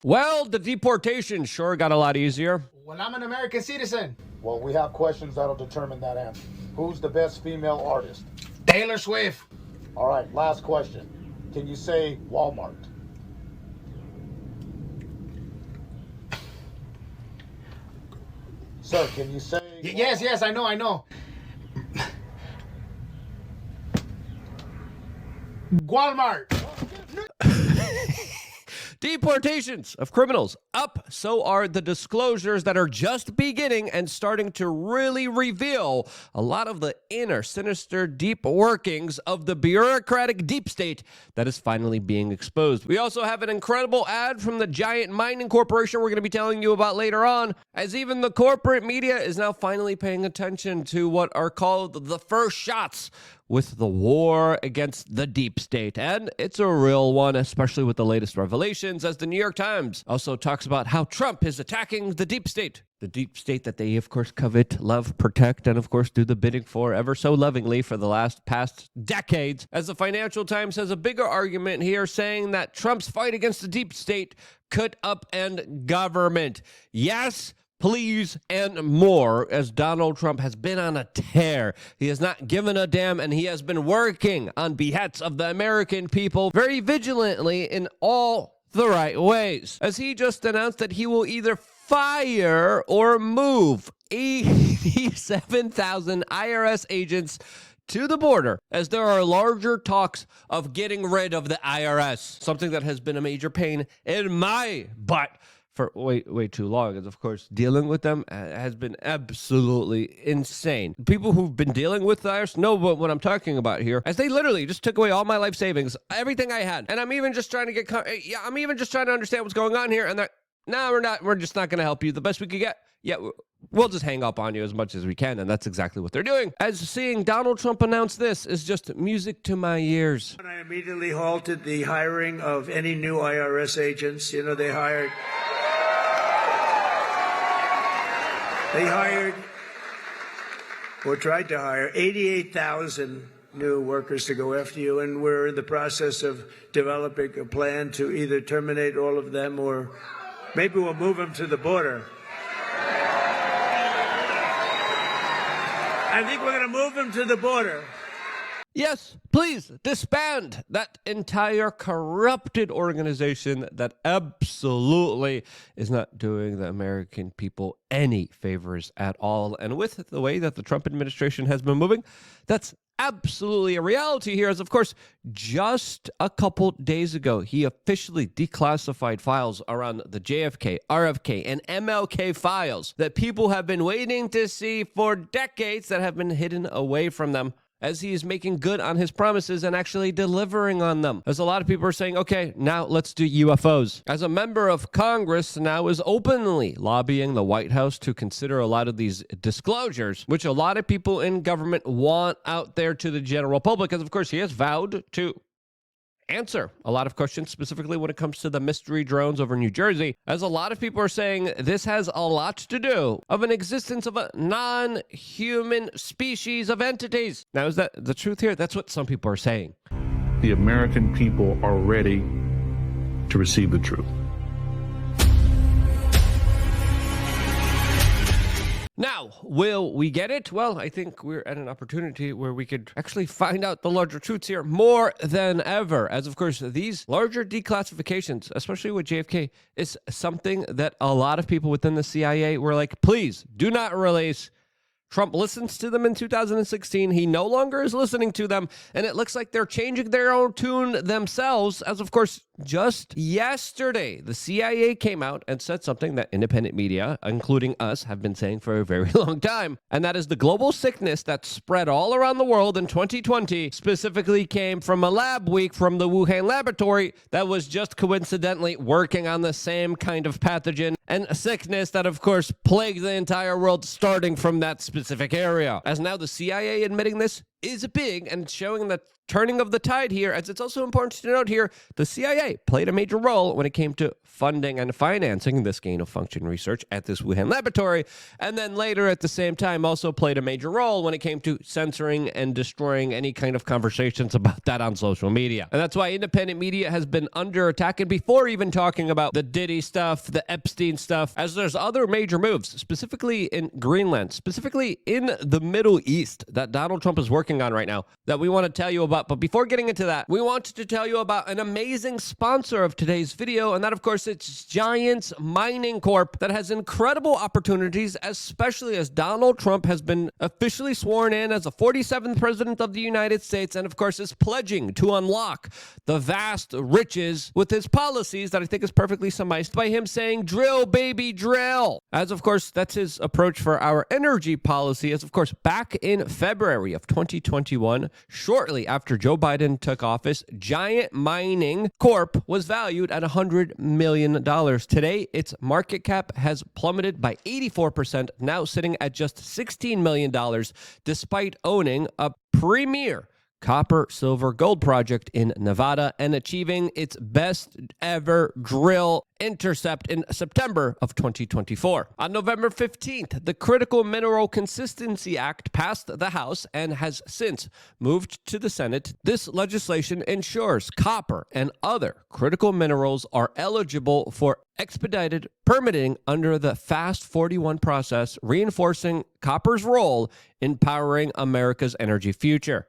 Well, the deportation sure got a lot easier. Well, I'm an American citizen. Well, we have questions that'll determine that answer. Who's the best female artist? Taylor Swift. All right, last question. Can you say Walmart? Sir, can you say... Yes, I know. Walmart. Deportations of criminals up, so are the disclosures that are just beginning and starting to really reveal a lot of the inner, sinister, deep workings of the bureaucratic deep state that is finally being exposed. We also have an incredible ad from the giant mining corporation we're going to be telling you about later on, as even the corporate media is now finally paying attention to what are called the first shots with the war against the deep state. And it's a real one, especially with the latest revelations, as the New York Times also talks about how Trump is attacking the deep state. The deep state that they, of course, covet, love, protect, and, of course, do the bidding for ever so lovingly for the past decades. As the Financial Times has a bigger argument here, saying that Trump's fight against the deep state could upend government. Yes, please, and more, as Donald Trump has been on a tear. He has not given a damn, and he has been working on behalf of the American people very vigilantly in all the right ways, as he just announced that he will either fire or move 87,000 IRS agents to the border, as there are larger talks of getting rid of the IRS, something that has been a major pain in my butt for way too long. And of course, dealing with them has been absolutely insane. People who've been dealing with the IRS know what I'm talking about here, as they literally just took away all my life savings, everything I had. And I'm even just trying to I'm even just trying to understand what's going on here. And we're just not going to help you. The best we could get, we'll just hang up on you as much as we can. And that's exactly what they're doing. As seeing Donald Trump announce this is just music to my ears. I immediately halted the hiring of any new IRS agents. You know, they hired or tried to hire 88,000 new workers to go after you, and we're in the process of developing a plan to either terminate all of them or maybe we'll move them to the border. I think we're going to move them to the border. Yes, please disband that entire corrupted organization that absolutely is not doing the American people any favors at all. And with the way that the Trump administration has been moving, that's absolutely a reality here. As of course, just a couple days ago, he officially declassified files around the JFK, RFK, and MLK files that people have been waiting to see for decades, that have been hidden away from them, as he is making good on his promises and actually delivering on them. As a lot of people are saying, okay, now let's do UFOs. As a member of Congress now is openly lobbying the White House to consider a lot of these disclosures, which a lot of people in government want out there to the general public. As of course, he has vowed to answer a lot of questions, specifically when it comes to the mystery drones over New Jersey, as a lot of people are saying this has a lot to do of an existence of a non-human species of entities. Now, is that the truth here? That's what some people are saying. The American people are ready to receive the truth. Now, will we get it? Well, I think we're at an opportunity where we could actually find out the larger truths here more than ever. As of course, these larger declassifications, especially with JFK, is something that a lot of people within the CIA were like, please do not release. Trump listens to them in 2016. He no longer is listening to them. And it looks like they're changing their own tune themselves. As of course, just yesterday, the CIA came out and said something that independent media, including us, have been saying for a very long time. And that is the global sickness that spread all around the world in 2020 specifically came from a lab leak from the Wuhan laboratory that was just coincidentally working on the same kind of pathogen and a sickness that, of course, plagued the entire world starting from that specific area. As now the CIA admitting this is big and showing the turning of the tide here, as it's also important to note here, the CIA played a major role when it came to funding and financing this gain-of-function research at this Wuhan laboratory, and then later at the same time also played a major role when it came to censoring and destroying any kind of conversations about that on social media. And that's why independent media has been under attack, and before even talking about the Diddy stuff, the Epstein stuff, as there's other major moves, specifically in Greenland, specifically in the Middle East, that Donald Trump is working on right now, that we want to tell you about. But before getting into that, we wanted to tell you about an amazing sponsor of today's video, and that, of course, it's Giants Mining Corp, that has incredible opportunities, especially as Donald Trump has been officially sworn in as the 47th president of the United States, and, of course, is pledging to unlock the vast riches with his policies that I think is perfectly summarized by him saying, drill, baby, drill. As, of course, that's his approach for our energy policy, as, of course, back in February of 2021, shortly after Joe Biden took office, Giant Mining Corp was valued at $100 million. Today, its market cap has plummeted by 84%, now sitting at just $16 million, despite owning a premier copper, silver, gold project in Nevada and achieving its best ever drill intercept in September of 2024. On November 15th, the Critical Mineral Consistency Act passed the House and has since moved to the Senate. This legislation ensures copper and other critical minerals are eligible for expedited permitting under the Fast 41 process, reinforcing copper's role in powering America's energy future.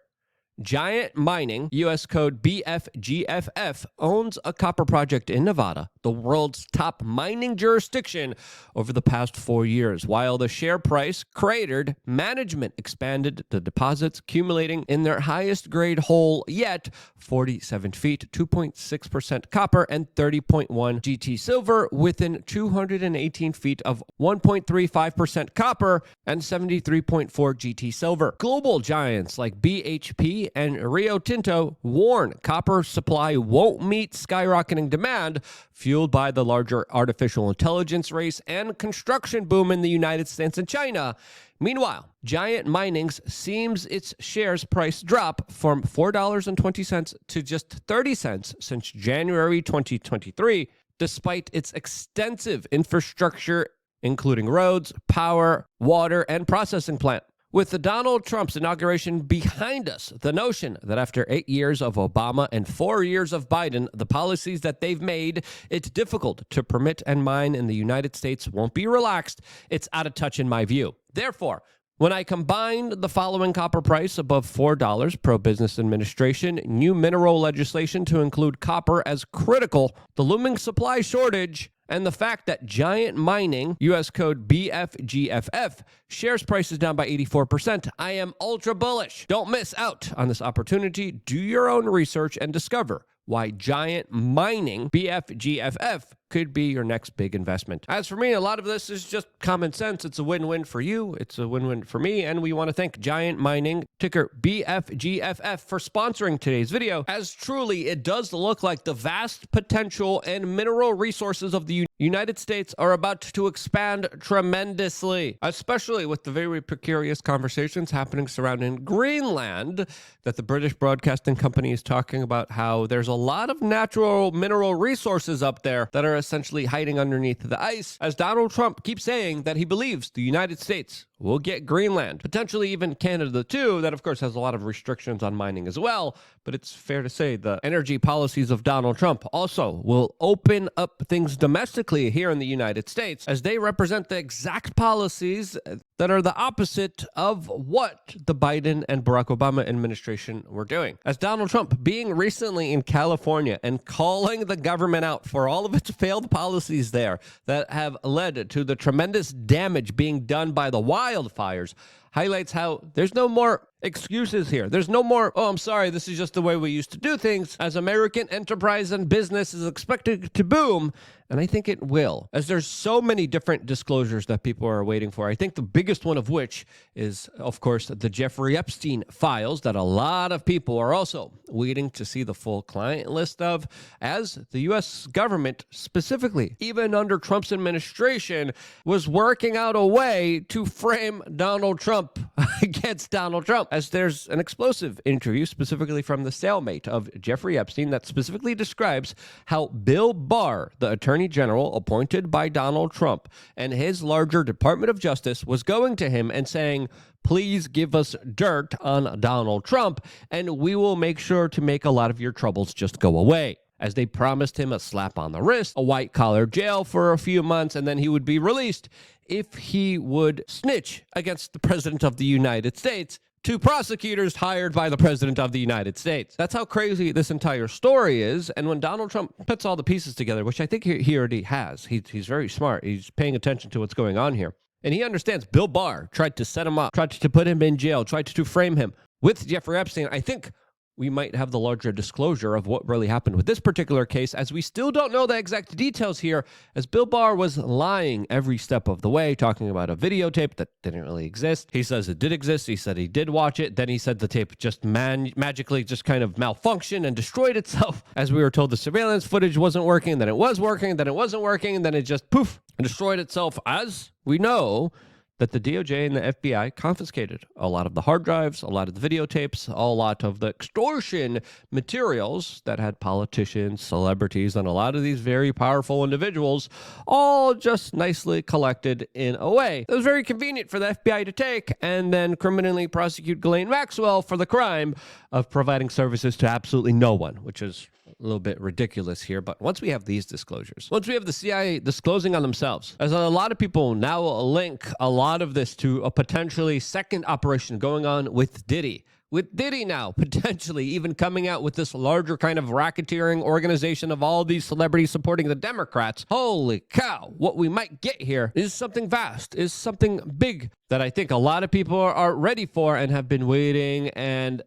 Giant Mining, U.S. code BFGFF, owns a copper project in Nevada, the world's top mining jurisdiction, over the past 4 years. While the share price cratered, management expanded the deposits, accumulating in their highest grade hole yet, 47 feet, 2.6% copper, and 30.1 GT silver within 218 feet of 1.35% copper and 73.4 GT silver. Global giants like BHP and Rio Tinto warn copper supply won't meet skyrocketing demand, fueled by the larger artificial intelligence race and construction boom in the United States and China. Meanwhile, Giant Mining's seems its shares price drop from $4.20 to just 30 cents since January 2023, despite its extensive infrastructure, including roads, power, water, and processing plant. With the Donald Trump's inauguration behind us, the notion that after 8 years of Obama and 4 years of Biden, the policies that they've made it's difficult to permit and mine in the United States won't be relaxed, it's out of touch in my view. Therefore, when I combined the following copper price above $4, pro-business administration, new mineral legislation to include copper as critical, the looming supply shortage, and the fact that Giant Mining, U.S. code BFGFF, shares prices down by 84%, I am ultra bullish. Don't miss out on this opportunity. Do your own research and discover why Giant Mining, BFGFF, could be your next big investment. As for me, a lot of this is just common sense. It's a win-win for you. It's a win-win for me. And we want to thank Giant Mining, ticker BFGFF, for sponsoring today's video, as truly it does look like the vast potential and mineral resources of the United States are about to expand tremendously, especially with the very precarious conversations happening surrounding Greenland, that the British Broadcasting Company is talking about how there's a lot of natural mineral resources up there that are essentially hiding underneath the ice, as Donald Trump keeps saying that he believes the United States will get Greenland, potentially even Canada too. That, of course, has a lot of restrictions on mining as well, but it's fair to say the energy policies of Donald Trump also will open up things domestically here in the United States, as they represent the exact policies that are the opposite of what the Biden and Barack Obama administration were doing. As Donald Trump being recently in California and calling the government out for all of its failed policies there that have led to the tremendous damage being done by the wildfires, highlights how there's no more excuses here. There's no more, oh, I'm sorry, this is just the way we used to do things, as American enterprise and business is expected to boom, And I think it will, as there's so many different disclosures that people are waiting for. I think the biggest one of which is, of course, the Jeffrey Epstein files that a lot of people are also waiting to see the full client list of, as the U.S. government specifically, even under Trump's administration, was working out a way to frame Donald Trump against Donald Trump, as there's an explosive interview specifically from the cellmate of Jeffrey Epstein that specifically describes how Bill Barr, the Attorney General appointed by Donald Trump, and his larger Department of Justice was going to him and saying, please give us dirt on Donald Trump, and we will make sure to make a lot of your troubles just go away. As they promised him a slap on the wrist, a white-collar jail for a few months, and then he would be released if he would snitch against the President of the United States to prosecutors hired by the President of the United States. That's how crazy this entire story is. And when Donald Trump puts all the pieces together, which I think he already has, he's very smart. He's paying attention to what's going on here. And he understands Bill Barr tried to set him up, tried to put him in jail, tried to frame him with Jeffrey Epstein. I think we might have the larger disclosure of what really happened with this particular case, as we still don't know the exact details here, as Bill Barr was lying every step of the way, talking about a videotape that didn't really exist. He says it did exist. He said he did watch it. Then he said the tape just magically just kind of malfunctioned and destroyed itself, as we were told the surveillance footage wasn't working, then it was working, then it wasn't working, and then it just poof, destroyed itself, as we know that the DOJ and the FBI confiscated a lot of the hard drives, a lot of the videotapes, a lot of the extortion materials that had politicians, celebrities, and a lot of these very powerful individuals all just nicely collected in a way that was very convenient for the FBI to take and then criminally prosecute Ghislaine Maxwell for the crime of providing services to absolutely no one, which is a little bit ridiculous here. But once we have these disclosures, once we have the CIA disclosing on themselves, as a lot of people now link a lot of this to a potentially second operation going on with Diddy. With Diddy now potentially even coming out with this larger kind of racketeering organization of all these celebrities supporting the Democrats. Holy cow, what we might get here is something vast, is something big that I think a lot of people are ready for and have been waiting and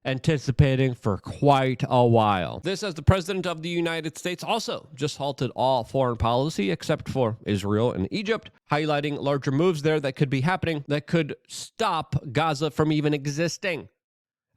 anticipating for quite a while. This, as the President of the United States also just halted all foreign policy except for Israel and Egypt, highlighting larger moves there that could be happening that could stop Gaza from even existing.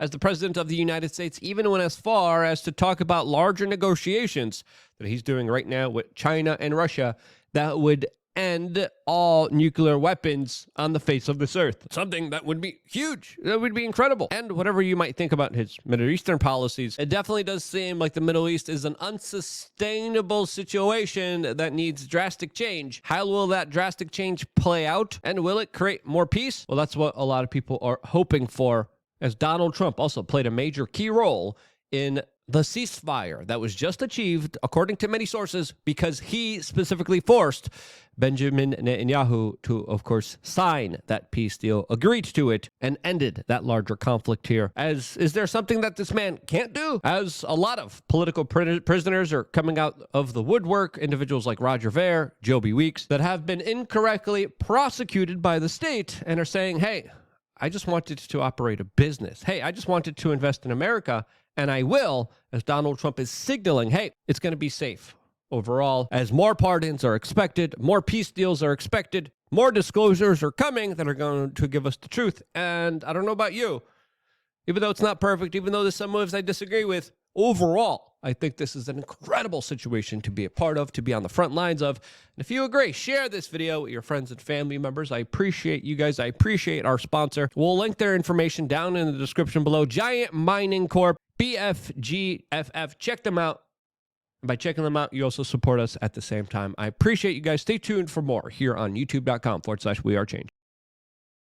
As the President of the United States even went as far as to talk about larger negotiations that he's doing right now with China and Russia that would end all nuclear weapons on the face of this earth. Something that would be huge. That would be incredible. And whatever you might think about his Middle Eastern policies, it definitely does seem like the Middle East is an unsustainable situation that needs drastic change. How will that drastic change play out? And will it create more peace? Well, that's what a lot of people are hoping for, as Donald Trump also played a major key role in the ceasefire that was just achieved, according to many sources, because he specifically forced Benjamin Netanyahu to, of course, sign that peace deal, agreed to it, and ended that larger conflict here. As is there something that this man can't do? As a lot of political prisoners are coming out of the woodwork, individuals like Roger Ver, Joby Weeks, that have been incorrectly prosecuted by the state and are saying, hey, I just wanted to operate a business. Hey, I just wanted to invest in America, and I will, as Donald Trump is signaling, hey, it's going to be safe overall, as more pardons are expected, more peace deals are expected, more disclosures are coming that are going to give us the truth. And I don't know about you, even though it's not perfect, even though there's some moves I disagree with, overall, I think this is an incredible situation to be a part of, to be on the front lines of. And if you agree, share this video with your friends and family members. I appreciate you guys. I appreciate our sponsor. We'll link their information down in the description below. Giant Mining Corp, BFGFF. Check them out. And by checking them out, you also support us at the same time. I appreciate you guys. Stay tuned for more here on youtube.com/wearechange.